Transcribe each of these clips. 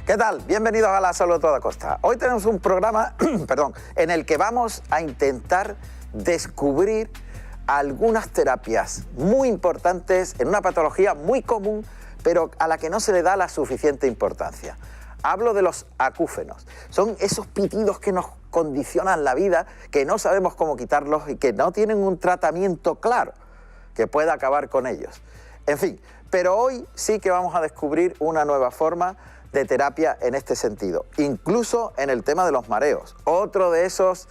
¿Qué tal? Bienvenidos a La Salud a Toda Costa. Hoy tenemos un programa en el que vamos a intentar descubrir algunas terapias muy importantes en una patología muy común, pero a la que no se le da la suficiente importancia. Hablo de los acúfenos. Son esos pitidos que nos condicionan la vida, que no sabemos cómo quitarlos y que no tienen un tratamiento claro que pueda acabar con ellos. En fin, pero hoy sí que vamos a descubrir una nueva forma de terapia en este sentido, incluso en el tema de los mareos, otro de esas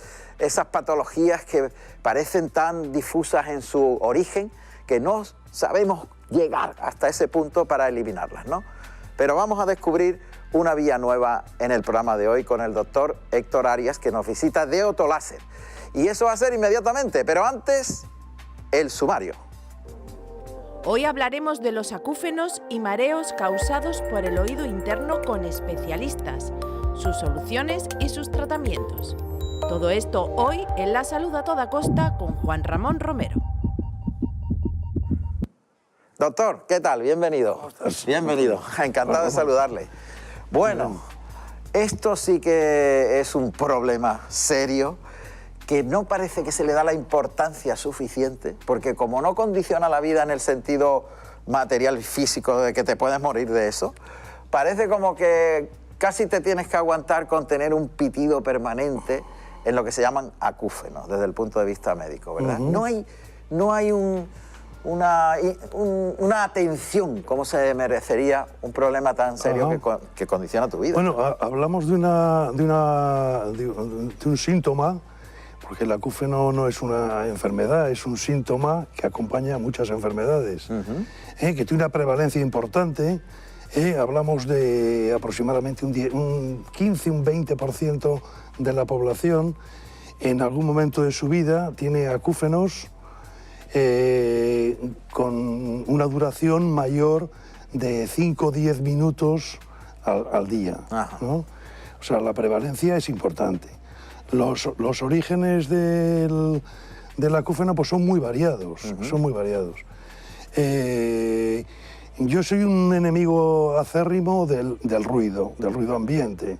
patologías que parecen tan difusas en su origen que no sabemos llegar hasta ese punto para eliminarlas, ¿no? Pero vamos a descubrir una vía nueva en el programa de hoy con el doctor Héctor Arias, que nos visita de Otoláser. Y eso va a ser inmediatamente, pero antes, el sumario. Hoy hablaremos de los acúfenos y mareos causados por el oído interno con especialistas, sus soluciones y sus tratamientos. Todo esto hoy en La Salud a Toda Costa con Juan Ramón Romero. Doctor, ¿qué tal? Bienvenido. Bienvenido. Encantado de saludarle. Bueno, esto sí que es un problema serio que no parece que se le da la importancia suficiente, porque como no condiciona la vida en el sentido material y físico de que te puedes morir de eso, parece como que casi te tienes que aguantar con tener un pitido permanente en lo que se llaman acúfenos desde el punto de vista médico, ¿verdad? No hay una atención como se merecería un problema tan serio que condiciona tu vida. Bueno, hablamos de un síntoma, porque el acúfeno no es una enfermedad, es un síntoma que acompaña a muchas enfermedades, que tiene una prevalencia importante. Hablamos de aproximadamente un 15, un 20% de la población en algún momento de su vida tiene acúfenos con una duración mayor de 5 o 10 minutos al día, ¿no? O sea, la prevalencia es importante. Los orígenes del acúfeno pues son muy variados, Yo soy un enemigo acérrimo del ruido ambiente.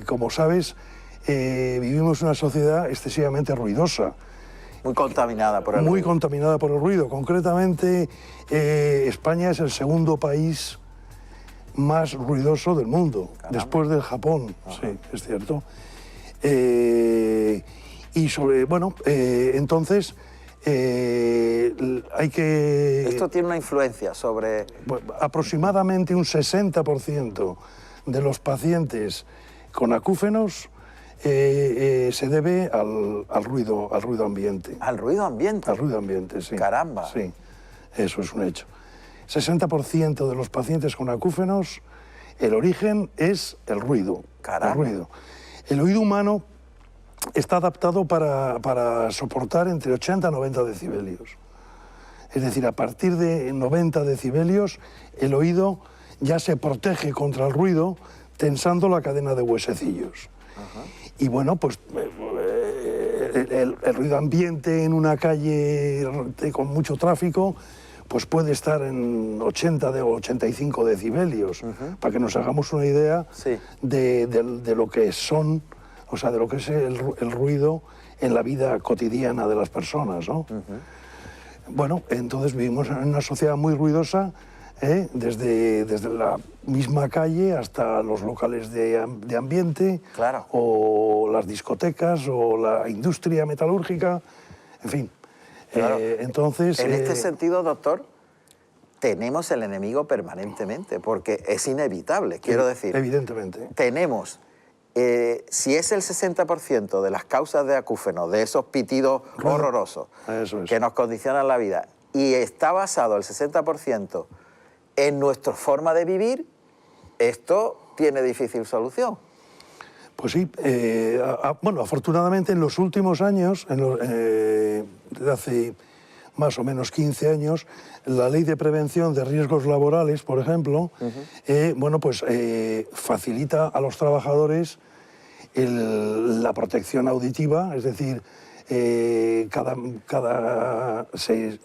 Como sabes, vivimos en una sociedad excesivamente ruidosa. Muy contaminada por el ruido. Muy contaminada por el ruido. Concretamente, España es el segundo país más ruidoso del mundo, después del Japón. Sí, es cierto. Entonces hay que... Esto tiene una influencia sobre... Aproximadamente un 60% de los pacientes con acúfenos se debe al ruido ambiente. ¿Al ruido ambiente? Al ruido ambiente, sí. Caramba. Sí, eso es un hecho. 60% de los pacientes con acúfenos, el origen es el ruido. Caramba. El ruido. El oído humano está adaptado para soportar entre 80 y 90 decibelios. Es decir, a partir de 90 decibelios, el oído ya se protege contra el ruido tensando la cadena de huesecillos. Y bueno, pues el ruido ambiente en una calle con mucho tráfico pues puede estar en 80 o 85 decibelios, para que nos hagamos una idea de lo que son, o sea, de lo que es el ruido en la vida cotidiana de las personas, ¿no? Bueno, entonces vivimos en una sociedad muy ruidosa, desde la misma calle hasta los locales de ambiente, claro, o las discotecas, o la industria metalúrgica, en fin. Claro. Entonces, en este sentido, doctor, tenemos el enemigo permanentemente, porque es inevitable, quiero decir. Evidentemente. Tenemos, si es el 60% de las causas de acúfeno, de esos pitidos horrorosos que nos condicionan la vida, y está basado el 60% en nuestra forma de vivir, esto tiene difícil solución. Pues sí, bueno, afortunadamente en los últimos años, desde hace más o menos 15 años, la Ley de Prevención de Riesgos Laborales, por ejemplo, bueno, pues facilita a los trabajadores la protección auditiva, es decir, se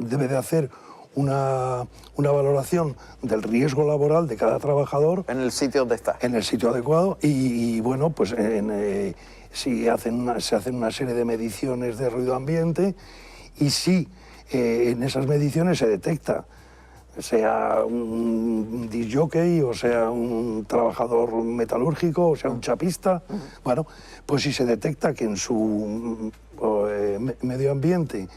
debe de hacer una valoración del riesgo laboral de cada trabajador. En el sitio donde está. En el sitio adecuado y bueno, pues si se hacen una serie de mediciones de ruido ambiente y si en esas mediciones se detecta, sea un disc jockey, o sea un trabajador metalúrgico, o sea un chapista, bueno, pues si se detecta que en su medio ambiente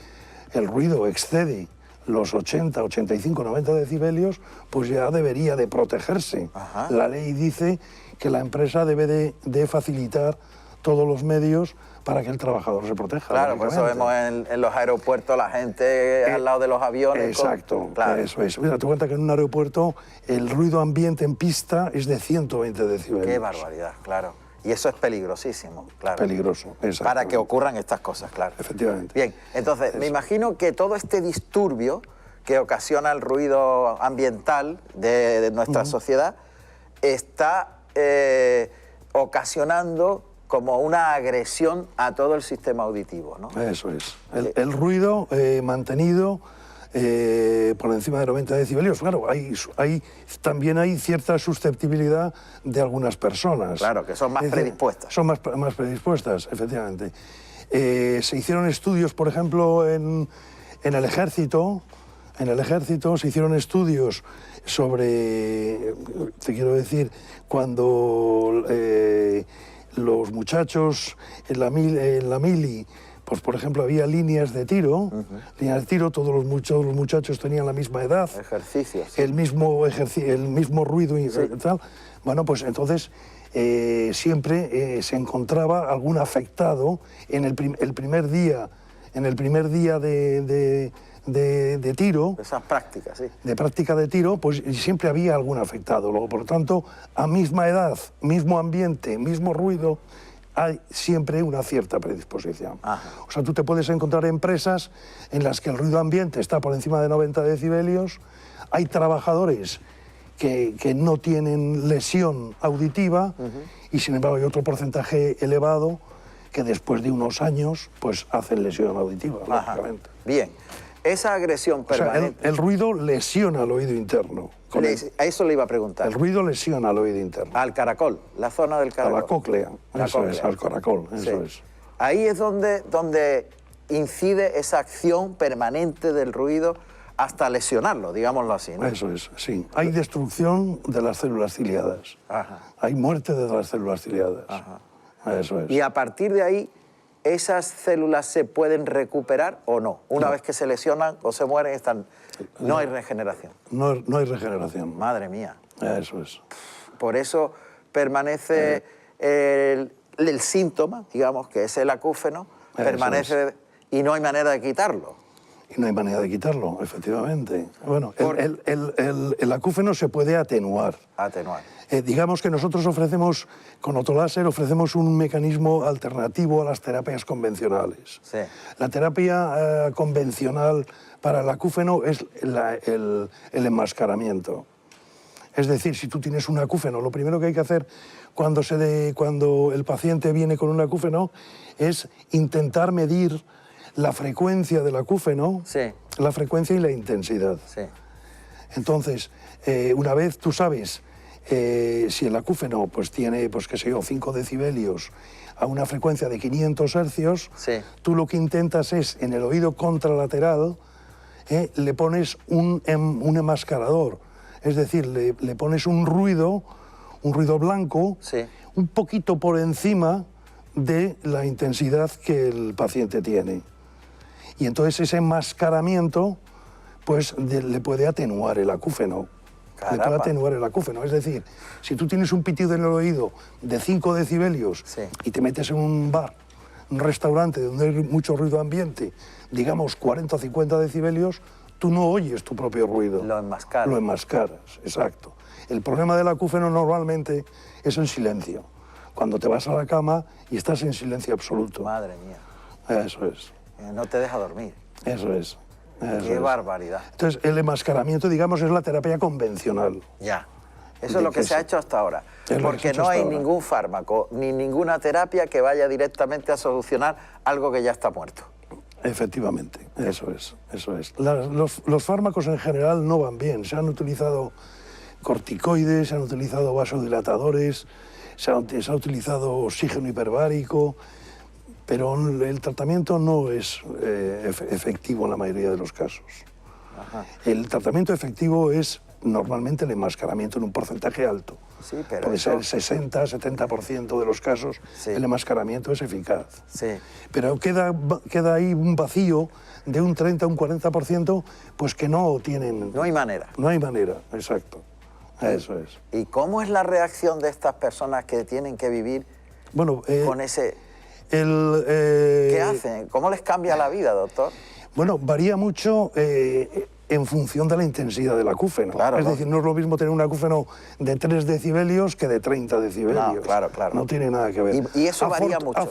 el ruido excede los 80, 85, 90 decibelios, pues ya debería de protegerse. Ajá. La ley dice que la empresa debe de facilitar todos los medios para que el trabajador se proteja. Claro, por eso vemos en los aeropuertos la gente al lado de los aviones. Exacto, claro. Eso es. Mira, te cuenta que en un aeropuerto el ruido ambiente en pista es de 120 decibelios. Qué barbaridad, claro. Y eso es peligrosísimo, claro. Peligroso, exacto. Para que ocurran estas cosas, claro. Efectivamente. Bien, entonces, me imagino que todo este disturbio que ocasiona el ruido ambiental de nuestra sociedad está ocasionando como una agresión a todo el sistema auditivo, ¿no? Eso es. El ruido mantenido por encima de 90 decibelios. Claro, también hay cierta susceptibilidad de algunas personas. Claro, que son más predispuestas. Son más predispuestas, efectivamente. Se hicieron estudios, por ejemplo, en el ejército. En el ejército se hicieron estudios sobre, te quiero decir, cuando los muchachos en la mili, pues por ejemplo había líneas de tiro, todos los muchachos tenían la misma edad, ejercicios, el mismo ruido y tal. Bueno, pues entonces siempre se encontraba algún afectado en el primer día de tiro. Esas prácticas, sí. De práctica de tiro, pues siempre había algún afectado. Luego, por lo tanto, a misma edad, mismo ambiente, mismo ruido, hay siempre una cierta predisposición. Ajá. O sea, tú te puedes encontrar empresas en las que el ruido ambiente está por encima de 90 decibelios, hay trabajadores que no tienen lesión auditiva y, sin embargo, hay otro porcentaje elevado que después de unos años pues hacen lesión auditiva, lógicamente. Bien. Esa agresión permanente... O sea, el ruido lesiona al oído interno. A eso le iba a preguntar. El ruido lesiona al oído interno. Al caracol, la zona del caracol. A la cóclea, es, al caracol, eso es. Ahí es donde incide esa acción permanente del ruido hasta lesionarlo, digámoslo así, ¿no? Eso es, sí. Hay destrucción de las células ciliadas. Ajá. Hay muerte de las células ciliadas. Ajá. Eso es. Y a partir de ahí, ¿esas células se pueden recuperar o no? Una vez que se lesionan o se mueren, no hay regeneración. No hay regeneración. Madre mía. Eso es. Por eso permanece el síntoma, digamos, que es el acúfeno, permanece y no hay manera de quitarlo. Y no hay manera de quitarlo, efectivamente. Bueno, el acúfeno se puede atenuar. Atenuar. Digamos que nosotros ofrecemos, con Otoláser, ofrecemos un mecanismo alternativo a las terapias convencionales. Sí. La terapia convencional para el acúfeno es el enmascaramiento. Es decir, si tú tienes un acúfeno, lo primero que hay que hacer cuando el paciente viene con un acúfeno es intentar medir la frecuencia del acúfeno, sí, la frecuencia y la intensidad. Sí. Entonces, una vez tú sabes si el acúfeno pues tiene, pues qué sé yo, 5 decibelios a una frecuencia de 500 hercios, sí, tú lo que intentas es, en el oído contralateral, le pones un enmascarador. Es decir, le pones un ruido blanco, sí, un poquito por encima de la intensidad que el paciente tiene. Y entonces ese enmascaramiento pues le puede atenuar el acúfeno. Caramba. Le puede atenuar el acúfeno. Es decir, si tú tienes un pitido en el oído de 5 decibelios sí, y te metes en un bar, un restaurante donde hay mucho ruido ambiente, digamos 40 o 50 decibelios, tú no oyes tu propio ruido. Lo enmascaras. Lo enmascaras, exacto. El problema del acúfeno normalmente es el silencio. Cuando te vas a la cama y estás en silencio absoluto. Madre mía. Eso es. No te deja dormir. Eso es. Qué barbaridad. Entonces, el enmascaramiento, digamos, es la terapia convencional. Ya. Eso es lo que se ha hecho hasta ahora. Porque no hay ningún fármaco ni ninguna terapia que vaya directamente a solucionar algo que ya está muerto. Efectivamente, eso es, eso es. Los fármacos en general no van bien. Se han utilizado corticoides, se han utilizado vasodilatadores, se ha utilizado oxígeno hiperbárico, pero el tratamiento no es efectivo en la mayoría de los casos. Ajá. El tratamiento efectivo es normalmente el enmascaramiento en un porcentaje alto. Sí, pero puede eso... ser 60-70% de los casos, sí, el enmascaramiento es eficaz. Sí. Pero queda ahí un vacío de un 30 o un 40%, pues que no tienen... No hay manera. No hay manera, exacto. Eso es. ¿Y cómo es la reacción de estas personas que tienen que vivir con ese...? ¿Qué hacen? ¿Cómo les cambia la vida, doctor? Bueno, varía mucho en función de la intensidad del acúfeno. Claro, es decir, no es lo mismo tener un acúfeno de 3 decibelios que de 30 decibelios. No, claro, claro. No tiene nada que ver. ¿Y eso varía mucho?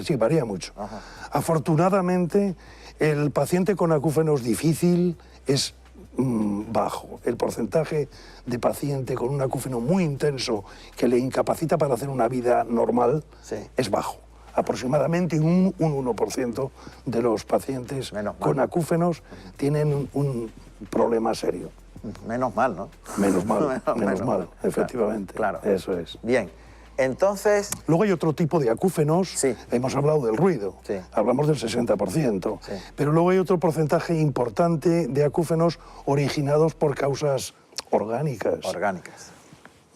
Sí, varía mucho. Ajá. Afortunadamente, el paciente con acúfeno es difícil, es bajo. El porcentaje de paciente con un acúfeno muy intenso que le incapacita para hacer una vida normal es bajo. Aproximadamente un 1% de los pacientes con acúfenos tienen un problema serio. Menos mal, ¿no? Menos mal, menos mal, efectivamente. Claro. Eso es. Bien, entonces... Luego hay otro tipo de acúfenos. Sí. Hemos hablado del ruido, hablamos del 60%. Sí. Pero luego hay otro porcentaje importante de acúfenos originados por causas orgánicas. Orgánicas.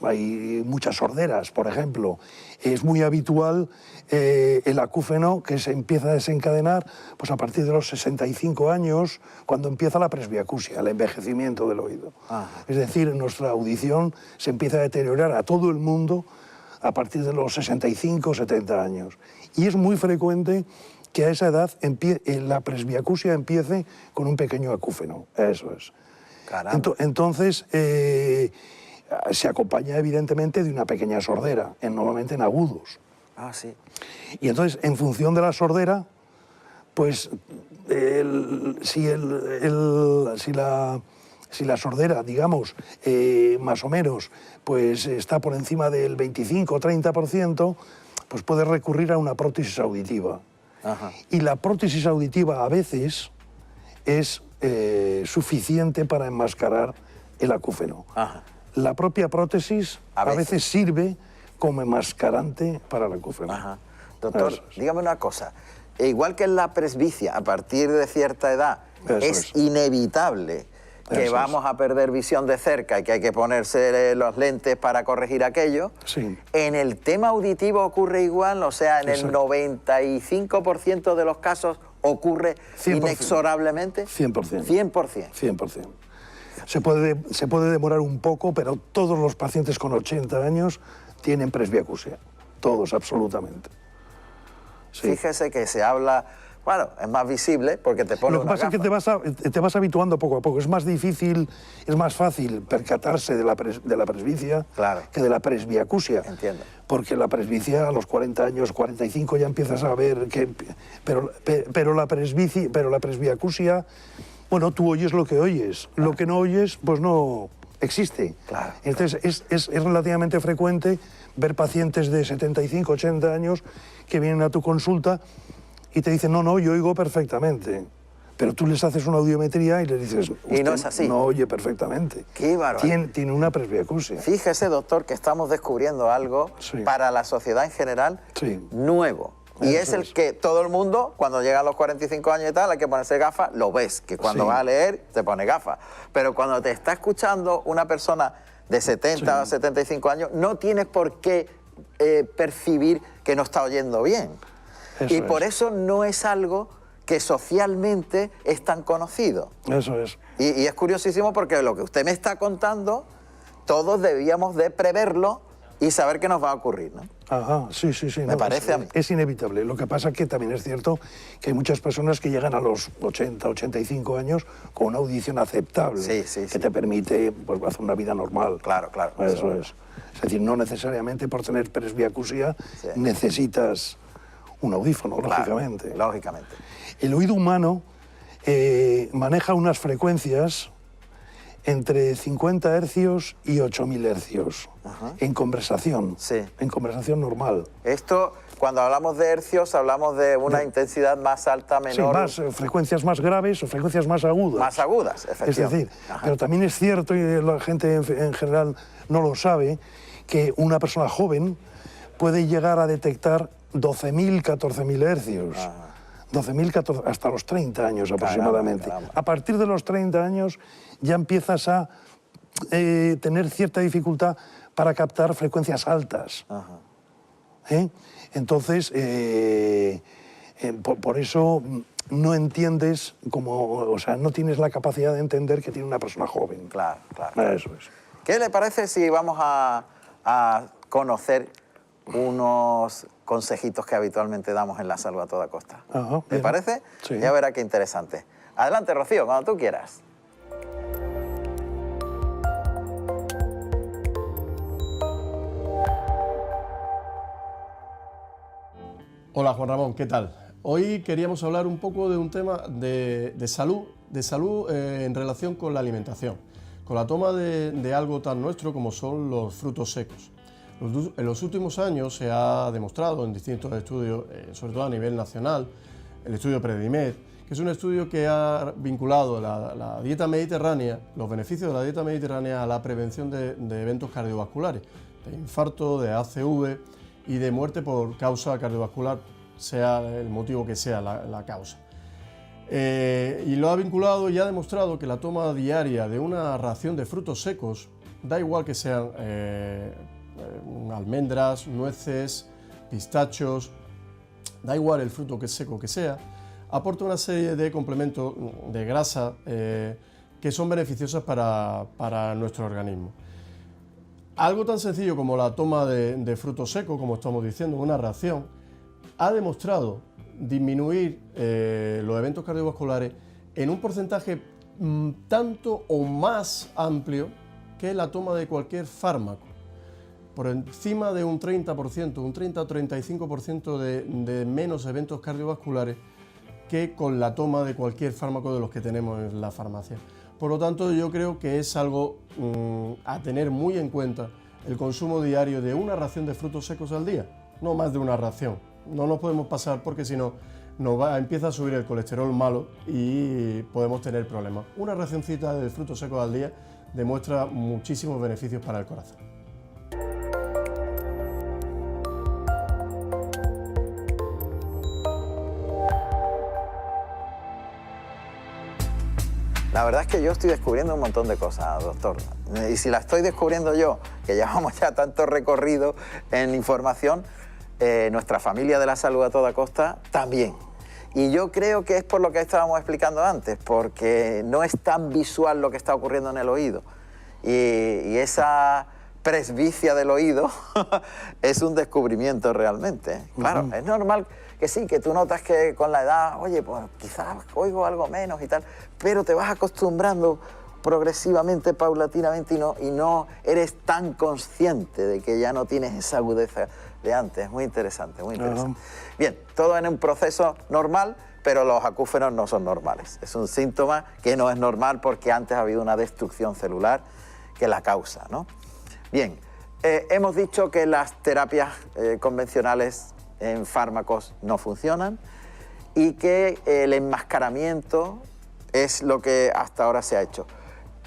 Hay muchas sorderas, por ejemplo. Es muy habitual el acúfeno que se empieza a desencadenar pues a partir de los 65 años, cuando empieza la presbiacusia, el envejecimiento del oído. Es decir, nuestra audición se empieza a deteriorar a todo el mundo a partir de los 65 o 70 años. Y es muy frecuente que a esa edad la presbiacusia empiece con un pequeño acúfeno. Eso es. Caramba. Entonces... se acompaña evidentemente de una pequeña sordera, normalmente en agudos. Ah, sí. Y entonces, en función de la sordera, pues si la sordera, digamos, más o menos, pues está por encima del 25 o 30%, pues puede recurrir a una prótesis auditiva. Ajá. Y la prótesis auditiva a veces es suficiente para enmascarar el acúfeno. Ajá. La propia prótesis a veces sirve como enmascarante para el acúfeno. Ajá. Doctor, dígame una cosa. Igual que en la presbicia, a partir de cierta edad, es inevitable que vamos a perder visión de cerca y que hay que ponerse los lentes para corregir aquello. Sí. En el tema auditivo ocurre igual, o sea, en el 95% de los casos ocurre 100%. Inexorablemente. 100%. 100%. 100%. Se puede demorar un poco, pero todos los pacientes con 80 años tienen presbiacusia. Todos, absolutamente. Sí. Fíjese que se habla... Bueno, es más visible porque te pone Lo que pasa es que te vas habituando poco a poco. Es más difícil, es más fácil percatarse de la presbicia que de la presbiacusia. Entiendo. Porque la presbicia a los 40 años, 45 ya empiezas a ver que... Pero la presbiacusia... Bueno, tú oyes lo que oyes. Claro. Lo que no oyes, pues no existe. Claro. Entonces, es relativamente frecuente ver pacientes de 75, 80 años que vienen a tu consulta y te dicen, no, yo oigo perfectamente. Pero tú les haces una audiometría y les dices, y no es así. No oye perfectamente. Qué bárbaro. Tiene una presbiacusia. Fíjese, doctor, que estamos descubriendo algo para la sociedad en general nuevo. Y es el que todo el mundo, cuando llega a los 45 años y tal, hay que ponerse gafas, lo ves, que cuando va a leer te pone gafas. Pero cuando te está escuchando una persona de 70 o 75 años, no tienes por qué percibir que no está oyendo bien. Y por eso no es algo que socialmente es tan conocido. Eso es. Y es curiosísimo porque lo que usted me está contando, todos debíamos de preverlo y saber qué nos va a ocurrir, ¿no? Ajá, sí. Me parece a mí. Es inevitable. Lo que pasa es que también es cierto que hay muchas personas que llegan a los 80, 85 años con una audición aceptable, que te permite pues, hacer una vida normal. Claro. Eso es. Es decir, no necesariamente por tener presbiacusia necesitas un audífono, lógicamente. Lógicamente. El oído humano maneja unas frecuencias entre 50 hercios y 8.000 hercios en conversación, Sí. en conversación normal. Esto, cuando hablamos de hercios, hablamos de una intensidad más alta, menor. Sí, frecuencias más graves o frecuencias más agudas. Más agudas, Es efectivamente. decir, pero también es cierto, y la gente en general no lo sabe, que una persona joven puede llegar a detectar 12.000, 14.000 hercios. 12.000, hasta los 30 años aproximadamente. Caramba. A partir de los 30 años ya empiezas a tener cierta dificultad para captar frecuencias altas. Entonces, por eso no entiendes, o sea, no tienes la capacidad de entender que tiene una persona joven. Claro, claro. Eso es. ¿Qué le parece si vamos a conocer unos consejitos que habitualmente damos en La Salud a Toda Costa? Ajá, ¿Le bien. parece? Sí. Ya verá qué interesante. Adelante, Rocío, cuando tú quieras. Hola Juan Ramón, ¿qué tal? Hoy queríamos hablar un poco de un tema de salud en relación con la alimentación, con la toma de algo tan nuestro como son los frutos secos. En los últimos años se ha demostrado en distintos estudios, sobre todo a nivel nacional, el estudio Predimed, que es un estudio que ha vinculado la dieta mediterránea, los beneficios de la dieta mediterránea a la prevención de eventos cardiovasculares, de infarto, de ACV y de muerte por causa cardiovascular, sea el motivo que sea la causa. Y lo ha vinculado y ha demostrado que la toma diaria de una ración de frutos secos, da igual que sean almendras, nueces, pistachos, da igual el fruto seco que sea, aporta una serie de complementos de grasa que son beneficiosas para nuestro organismo. Algo tan sencillo como la toma de frutos secos, como estamos diciendo, una ración, ha demostrado disminuir los eventos cardiovasculares en un porcentaje tanto o más amplio que la toma de cualquier fármaco. Por encima de un 30%, un 30 o 35% de menos eventos cardiovasculares que con la toma de cualquier fármaco de los que tenemos en la farmacia. Por lo tanto, yo creo que es algo a tener muy en cuenta el consumo diario de una ración de frutos secos al día, no más de una ración. No nos podemos pasar porque si no empieza a subir el colesterol malo y podemos tener problemas. Una racioncita de frutos secos al día demuestra muchísimos beneficios para el corazón. La verdad es que yo estoy descubriendo un montón de cosas, doctor. Y si la estoy descubriendo yo, que llevamos ya tanto recorrido en información, nuestra familia de La Salud a Toda Costa también. Y yo creo que es por lo que estábamos explicando antes, porque no es tan visual lo que está ocurriendo en el oído. Y esa presbicia del oído es un descubrimiento realmente. Claro, es normal que sí, que tú notas que con la edad, oye, pues quizás oigo algo menos y tal, pero te vas acostumbrando progresivamente, paulatinamente y no eres tan consciente de que ya no tienes esa agudeza de antes. Muy interesante, muy interesante. Bien, todo en un proceso normal, pero los acúfenos no son normales. Es un síntoma que no es normal porque antes ha habido una destrucción celular que la causa, ¿no? Bien, hemos dicho que las terapias convencionales en fármacos no funcionan y que el enmascaramiento es lo que hasta ahora se ha hecho.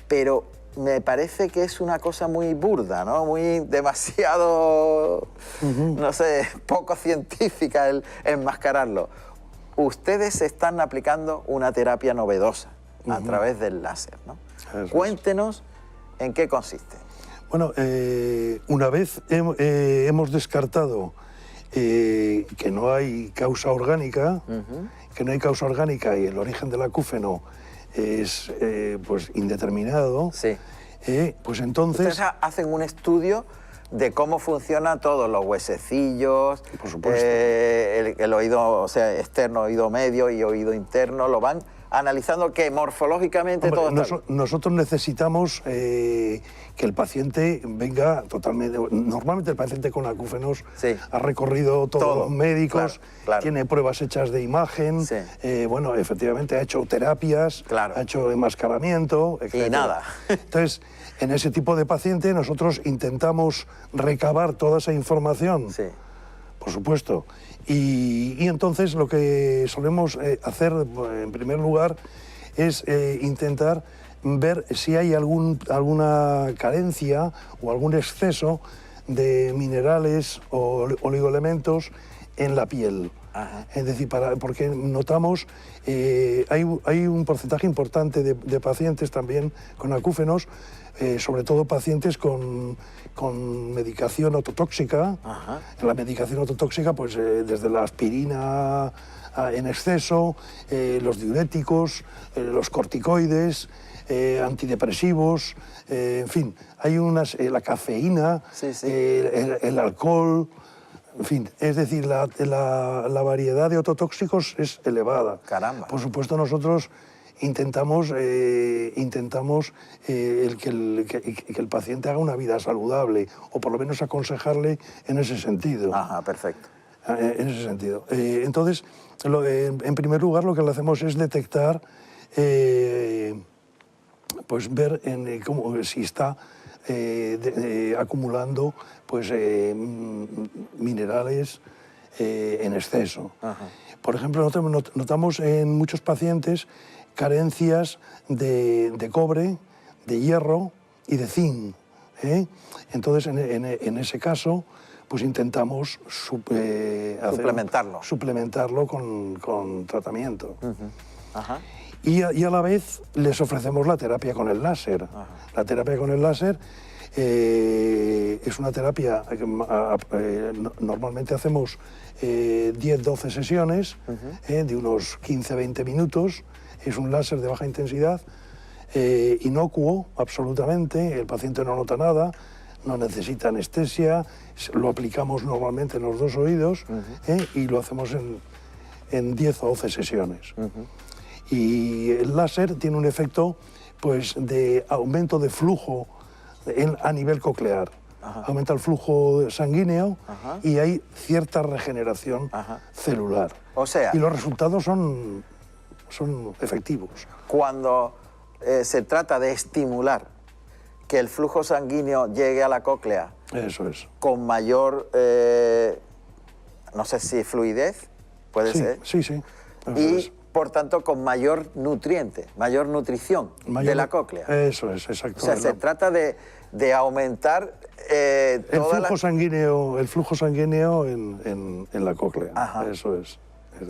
Pero me parece que es una cosa muy burda, ¿no? Muy demasiado, no sé, poco científica el enmascararlo. Ustedes están aplicando una terapia novedosa a través del láser, ¿no? Cuéntenos en qué consiste. Bueno, una vez hemos descartado que no hay causa orgánica, y el origen del acúfeno es pues indeterminado, Sí. pues entonces... Ustedes hacen un estudio de cómo funcionan todos los huesecillos, Por supuesto. el oído, o sea, externo, oído medio y oído interno, lo van analizando que morfológicamente Hombre, todo está bien. nosotros necesitamos que el paciente venga totalmente... Normalmente el paciente con acúfenos Sí. ha recorrido todos Todo, los médicos, claro. tiene pruebas hechas de imagen, Sí. bueno, efectivamente ha hecho terapias, Claro. ha hecho enmascaramiento, etc. nada. Entonces, en ese tipo de paciente nosotros intentamos recabar toda esa información, Sí. por supuesto. Y entonces lo que solemos hacer, en primer lugar, es intentar ver si hay alguna carencia o algún exceso de minerales o oligoelementos en la piel. Ajá. Es decir, porque notamos, hay un porcentaje importante de pacientes también con acúfenos, sobre todo pacientes con medicación ototóxica. Ajá. La medicación ototóxica, pues desde la aspirina en exceso, los diuréticos, los corticoides, antidepresivos, en fin, hay la cafeína, Sí, sí. el alcohol, en fin, es decir, la variedad de ototóxicos es elevada. Caramba. Por supuesto, nosotros intentamos que el paciente haga una vida saludable, o por lo menos aconsejarle en ese sentido. Ajá, perfecto. En ese sentido. Entonces, en primer lugar, lo que le hacemos es detectar, pues ver si está acumulando pues, minerales en exceso. Ajá. Por ejemplo, notamos en muchos pacientes carencias de cobre, de hierro y de zinc. Entonces, en ese caso, pues intentamos suplementarlo con tratamiento. Ajá. Y a la vez les ofrecemos la terapia con el láser. Ajá. La terapia con el láser es una terapia que normalmente hacemos 10-12 sesiones de unos 15-20 minutos. Es un láser de baja intensidad, inocuo absolutamente, el paciente no nota nada, no necesita anestesia, lo aplicamos normalmente en los dos oídos y lo hacemos en 10 o 12 sesiones. Y el láser tiene un efecto pues, de aumento de flujo a nivel coclear. Ajá. Aumenta el flujo sanguíneo. Ajá. Y hay cierta regeneración celular. O sea, y los resultados son efectivos. Cuando se trata de estimular que el flujo sanguíneo llegue a la cóclea, eso es, con mayor, no sé si fluidez, puede ser. Sí, sí. Y por tanto con mayor nutriente, mayor nutrición de la cóclea. Eso es, exacto. O sea, se trata de aumentar el flujo sanguíneo en la cóclea. Ajá. Eso es.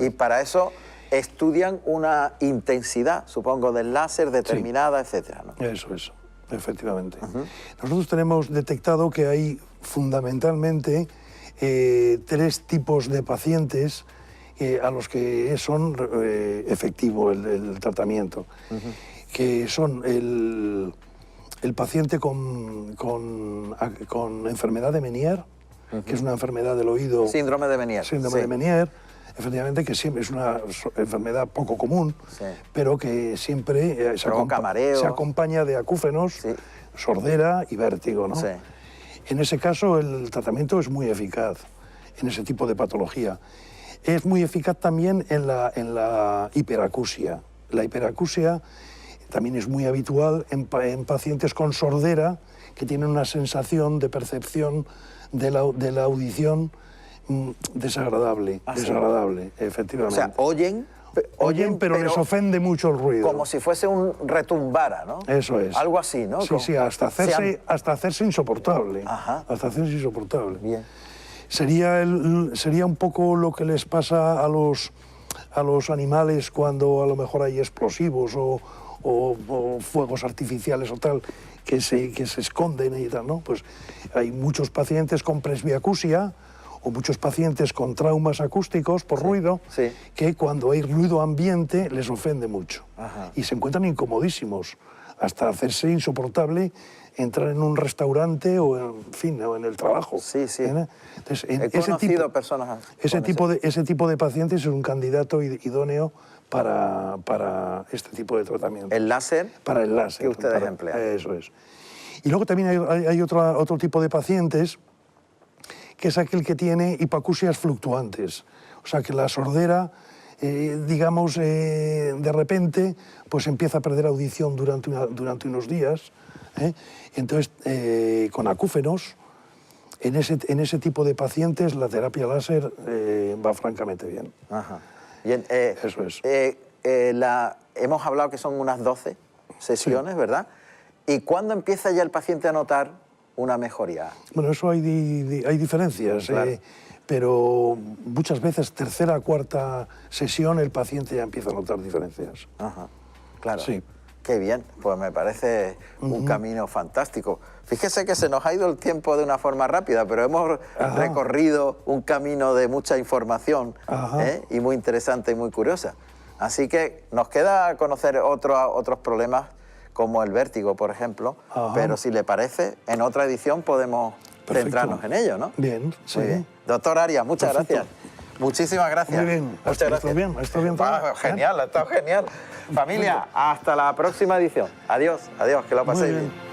Y para eso estudian una intensidad, supongo, del láser determinada, etcétera, ¿no? Eso es, efectivamente. Nosotros tenemos detectado que hay fundamentalmente 3 tipos de pacientes a los que son efectivo el tratamiento, que son el paciente con enfermedad de Meniere, que es una enfermedad del oído... Síndrome de Meniere. Síndrome de Meniere, efectivamente, que siempre es una enfermedad poco común, pero que siempre se acompaña de acúfenos, sordera y vértigo, ¿no? En ese caso, el tratamiento es muy eficaz en ese tipo de patología. Es muy eficaz también en la hiperacusia. La hiperacusia también es muy habitual en pacientes con sordera que tienen una sensación de percepción de la audición desagradable, efectivamente. O sea, oyen, pero les ofende mucho el ruido. Como si fuese un retumbara, ¿no? Eso es. Algo así, ¿no? Sí, hasta hacerse insoportable. Ajá. Hasta hacerse insoportable. Bien. Sería un poco lo que les pasa a los animales cuando a lo mejor hay explosivos o fuegos artificiales o tal, que se esconden y tal, ¿no? Pues hay muchos pacientes con presbiacusia o muchos pacientes con traumas acústicos por ruido, que cuando hay ruido ambiente les ofende mucho. Ajá. Y se encuentran incomodísimos hasta hacerse insoportable entrar en un restaurante o en fin, o en el trabajo. Sí, sí. Entonces, He conocido personas ese tipo de pacientes es un candidato idóneo para este tipo de tratamiento. ¿El láser? Para el láser. Que ustedes emplean. Eso es. Y luego también hay otro tipo de pacientes, que es aquel que tiene hipoacusias fluctuantes. O sea, que la sordera, digamos, de repente, pues empieza a perder audición durante unos días. Entonces, con acúfenos, en ese tipo de pacientes, la terapia láser va francamente bien. Ajá. Bien, Eso es. hemos hablado que son unas 12 sesiones, sí, ¿verdad? ¿Y cuándo empieza ya el paciente a notar una mejoría? Bueno, eso hay diferencias, claro. Pero muchas veces, tercera, cuarta sesión, el paciente ya empieza a notar diferencias. Ajá, claro. Sí. Qué bien, pues me parece un camino fantástico. Fíjese que se nos ha ido el tiempo de una forma rápida, pero hemos recorrido un camino de mucha información y muy interesante y muy curiosa. Así que nos queda conocer otros problemas como el vértigo, por ejemplo, pero si le parece, en otra edición podemos centrarnos en ello, ¿no? Bien, sí. Muy bien. Doctor Arias, muchas gracias. Muchísimas gracias. Muy bien. Muchas gracias. ¿Está bien? Genial, ha estado genial. Familia, hasta la próxima edición. Adiós, adiós, que lo paséis bien.